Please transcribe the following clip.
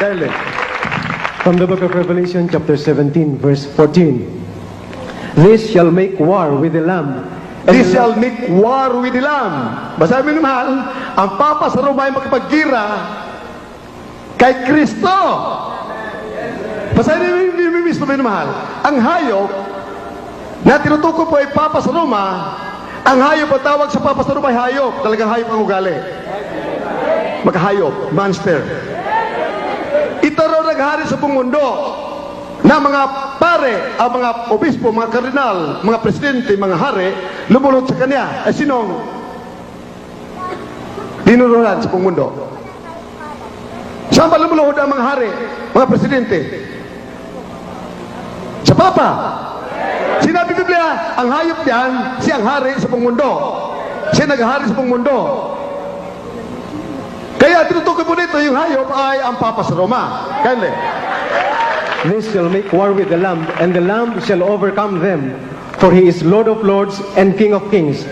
Dali. From the book of Revelation, chapter 17, verse 14. This shall make war with the Lamb. and They the shall make war with the Lamb. Basahin mo naman, ang Papa sa Roma ay makipaggira kay Kristo. Basahin mo mismo, minumahal. Ang hayop na tinutukoy po ay Papa sa Roma, ang hayop ang tawag sa Papa sa Roma ay hayop. Talagang hayop ang ugali. Magkahayop, monster. Ito raw naghari sa buong mundo na mga pare, ang mga obispo, mga kardinal, mga presidente, mga hari, lumulot sa kanya. Eh, sinong dinurulan sa buong mundo? Saan ba lumulod ang mga hari, mga presidente? Sa Papa. Sinabi Biblia, ang hayop diyan, siyang hari sa buong mundo. Siya naghahari sa buong mundo. Kaya tinutukoy po dito, yung hayop ay ang Papa sa Roma. Kaya This shall make war with the Lamb, and the Lamb shall overcome them, for he is Lord of lords and King of kings.